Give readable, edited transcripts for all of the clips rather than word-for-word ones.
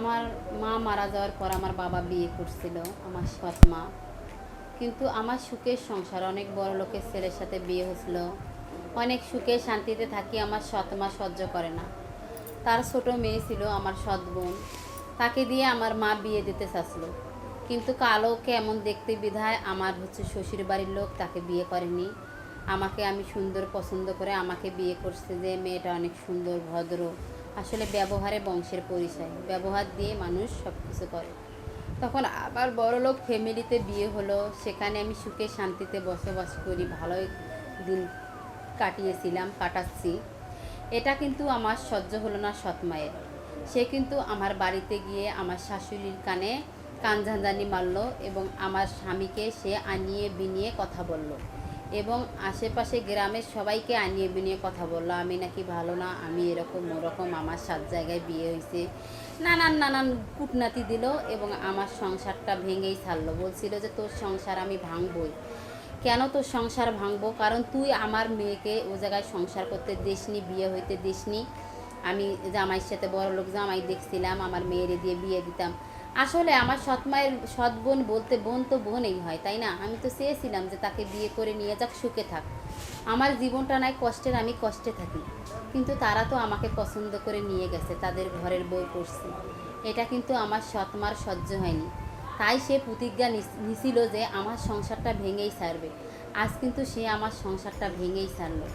আমার মা মারা যাওয়ার পর আমার বাবা বিয়ে করছিল, আমার সৎ মা। কিন্তু আমার সুখের সংসার, অনেক বড় লোকের ছেলের সাথে বিয়ে হয়েছিল, অনেক সুখে শান্তিতে থাকি। আমার সৎ মা সহ্য করে না। তার ছোট মেয়ে ছিল আমার সৎ বোন, তাকে দিয়ে আমার মা বিয়ে দিতে চাচ্ছিল। কিন্তু কালো কেমন দেখতে বিধায় আমার শ্বশুর বাড়ির লোক তাকে বিয়ে করেনি। আমাকে আমি সুন্দর পছন্দ করে আমাকে বিয়ে করছে, যে মেয়েটা অনেক সুন্দর ভদ্র। আসলে ব্যবহারে বংশের পরিচয়, ব্যবহার দিয়ে মানুষ সব কিছু করে। তখন আবার বড়লোক ফ্যামিলিতে বিয়ে হলো, সেখানে আমি সুখে শান্তিতে বসবাস করি, ভালোই দিন কাটাচ্ছি। এটা কিন্তু আমার সহ্য হলো না সৎ মায়ের। সে কিন্তু আমার বাড়িতে গিয়ে আমার শাশুড়ির কানে কানঝাঁঝানি মারলো এবং আমার স্বামীকে সে আনিয়ে বিনিয়ে কথা বলল এবং আশেপাশে গ্রামের সবাইকে আনিয়ে বিনিয়ে কথা বললো আমি নাকি ভালো না, আমি এরকম ওরকম, আমার 7 জায়গায় বিয়ে হয়েছে, নানান নানান কূটনাতি দিল এবং আমার সংসারটা ভেঙেই ছাড়লো। বলছিল যে তোর সংসার আমি ভাঙবই। কেন তোর সংসার ভাঙবো? কারণ তুই আমার মেয়েকে ও জায়গায় সংসার করতে দিসনি, বিয়ে হইতে দিসনি। আমি জামাইয়ের সাথে বড়লোক জামাই দেখছিলাম, আমার মেয়েরে দিয়ে বিয়ে দিতাম। আসলে আমার সৎ মায়ের সৎ বোন বলতে বোন তো বোনই হয়, তাই না? আমি তো চেয়েছিলাম যে তাকে বিয়ে করে নিয়ে যাক, সুখে থাক। আমার জীবনটা নাই কষ্টের, আমি কষ্টে থাকি। কিন্তু তারা তো আমাকে পছন্দ করে নিয়ে গেছে, তাদের ঘরের বউ করছে। এটা কিন্তু আমার সৎ মার সহ্য হয়নি। তাই সে প্রতিজ্ঞা নিছিল যে আমার সংসারটা ভেঙেই ছাড়বে। আজ কিন্তু সে আমার সংসারটা ভেঙেই ছাড়লো।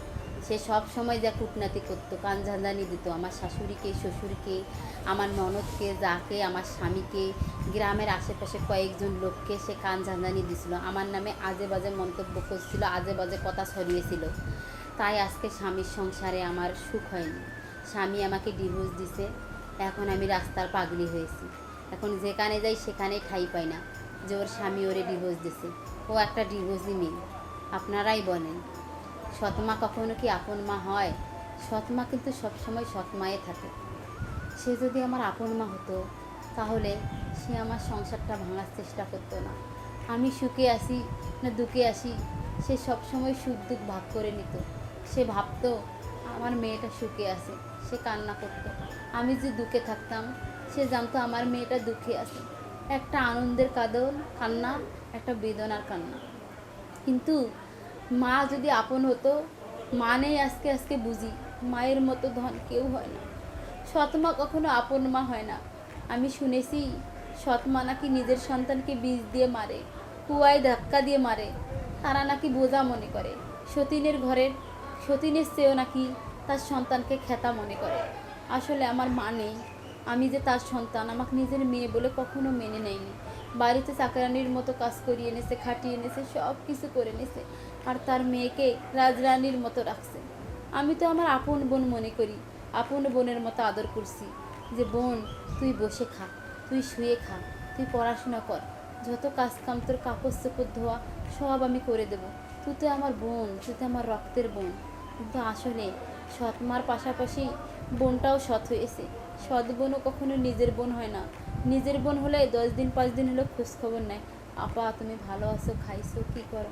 সে সব সময় যা কূটনাতি করতো, কানঝাঁঝানি দিত আমার শাশুড়িকে, শ্বশুরকে, আমার ননদকে, যাকে, আমার স্বামীকে, গ্রামের আশেপাশে কয়েকজন লোককে সে কানঝাঁঝানি দিছিল, আমার নামে আজে বাজে মন্তব্য করছিল, আজে বাজে কথা ছড়িয়েছিল। তাই আজকে স্বামীর সংসারে আমার সুখ হয়নি। স্বামী আমাকে ডিভোর্স দিছে, এখন আমি রাস্তার পাগলি হয়েছি। এখন যেখানে যাই সেখানে ঠাঁই পাই না যে ওর স্বামী ওরে ডিভোর্স দিছে। ও একটা ডিভোর্সই মেয়ে। আপনারাই বলেন, সৎমা কখনো কি আপন মা হয়? সৎমা কিন্তু সবসময় সৎমায়ে থাকে। সে যদি আমার আপন মা হতো তাহলে সে আমার সংসারটা ভাঙার চেষ্টা করতো না। আমি সুখে আসি না দুঃখে আসি, সে সবসময় সুখ দুঃখ ভাগ করে নিত। সে ভাবতো আমার মেয়েটা সুখে আছে, সে কান্না করতো। আমি যে দুঃখে থাকতাম, সে জানতো আমার মেয়েটা দুঃখে আছে। একটা আনন্দের কান্না, একটা বেদনার কান্না। কিন্তু মা যদি আপন হতো, মা নেই আজকে আজকে বুঝি মায়ের মতো ধন কেউ হয় না। সৎমা কখনো আপন মা হয় না। আমি শুনেছি সৎমা নাকি নিজের সন্তানকে বীজ দিয়ে মারে, কুয়ায় ধাক্কা দিয়ে মারে। তারা নাকি বোঝা মনে করে। সতীনের চেয়েও নাকি তার সন্তানকে খেতা মনে করে। আসলে আমার মা নেই, আমি যে তার সন্তান, আমাকে নিজের মেয়ে বলে কখনো মেনে নেয়নি। বাড়িতে চাকরানির মতো কাজ করিয়ে এনেছে, খাটিয়ে এনেছে, সব কিছু করে এনেছে, আর তার মেয়েকে রাজরানীর মতো রাখছে। আমি তো আমার আপন বোন মনে করি, আপন বোনের মতো আদর করছি, যে বোন তুই বসে খা, তুই শুয়ে খা, তুই পড়াশোনা কর, যত কাজ কাম তোর কাপড় চোপড় ধোয়া সব আমি করে দেবো। তুই তো আমার বোন, তুই তো আমার রক্তের বোন। কিন্তু আসলে সৎ মার পাশাপাশি বোনটাও সৎ হয়েছে। সৎ বোনও কখনো নিজের বোন হয় না। নিজের বোন হলে 10 দিন 5 দিন হলো খোঁজখবর নেয়, আপা তুমি ভালো আছো, খাইছো, কী করো,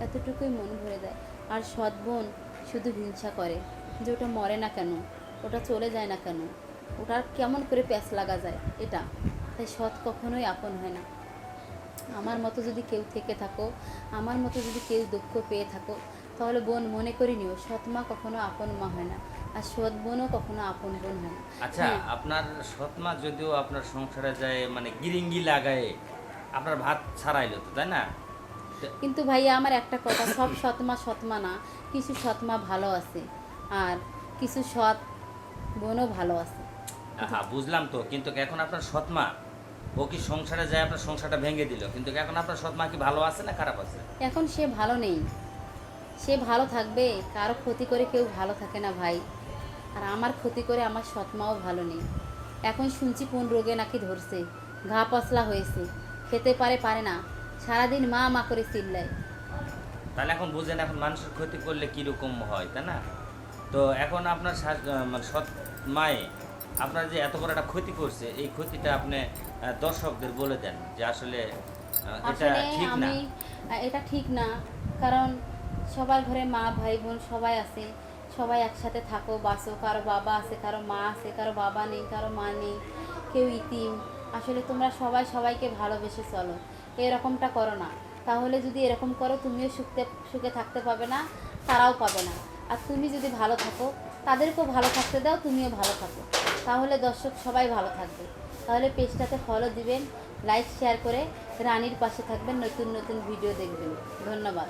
এতটুকুই মন ভরে দেয়। আর সৎ বোন শুধু হিংসা করে যে ওটা মরে না কেন, ওটা চলে যায় না কেন, ওটার কেমন করে প্যাঁচ লাগা যায়, এটা। তাই সৎ কখনোই আপন হয় না। আমার মতো যদি কেউ থেকে থাকো, আমার মতো যদি কেউ দুঃখ পেয়ে থাকো, তাহলে বোন মনে করে নিও সৎ মা কখনো আপন মা হয় না, আর সৎ বোনও কখনো আপন বোন হয় না। আচ্ছা, হ্যাঁ, আপনার সৎমা যদিও আপনার সংসারে যায় মানে গিরিঙ্গি লাগায় আপনার ভাত ছাড়াইলো তো, তাই না? তো কিন্তু ভাইয়া আমার একটা কথা, সব সৎমা সৎমা না। কিছু সৎমা ভালো আছে, আর কিছু সৎ বোনও ভালো আছে। হ্যাঁ, বুঝলাম তো, কিন্তু এখন আপনার সৎমা ও কি সংসারে যায় আপনার সংসারটা ভেঙে দিল, কিন্তু এখন আপনার সৎমা কি ভালো আছে না খারাপ আছে? এখন সে ভালো নেই। সে ভালো থাকবে? কারো ক্ষতি করে কেউ ভালো থাকে না ভাই। আর আমার ক্ষতি করে আমার সৎমাও ভালো নেই। এখন শুনছি কোন রোগে নাকি ধরছে, ঘা পাতলা হয়েছে, খেতে পারে না, সারাদিন মা মা করে চিল্লায়। তাহলে এখন বুঝেন এখন মানুষের ক্ষতি করলে কীরকম হয়, তাই না? তো এখন আপনার মানে সৎ মায়ে আপনার যে এত বড় একটা ক্ষতি করছে, এই ক্ষতিটা আপনি দর্শকদের বলে দেন যে আসলে এটা আসলে ঠিক না। এটা ঠিক না। কারণ সবার ঘরে মা ভাই বোন সবাই আছে, সবাই একসাথে থাকো বাসো, কারো বাবা আছে, কারো মা আছে, কারো বাবা নেই, কারো মা নেই। কেউ ইতিম। আসলে তোমরা সবাই সবাইকে ভালোবেসে চলো, এরকমটা করো না। তাহলে যদি এরকম করো তুমিও সুখে থাকতে পাবে না, তারাও পাবে না। আর তুমি যদি ভালো থাকো, তাদেরকেও ভালো থাকতে দাও, তুমিও ভালো থাকো, তাহলে দর্শক সবাই ভালো থাকবে। তাহলে পেজটাতে ফলো দিবেন, লাইক শেয়ার করে রানীর পাশে থাকবেন, নতুন নতুন ভিডিও দেখবেন। ধন্যবাদ।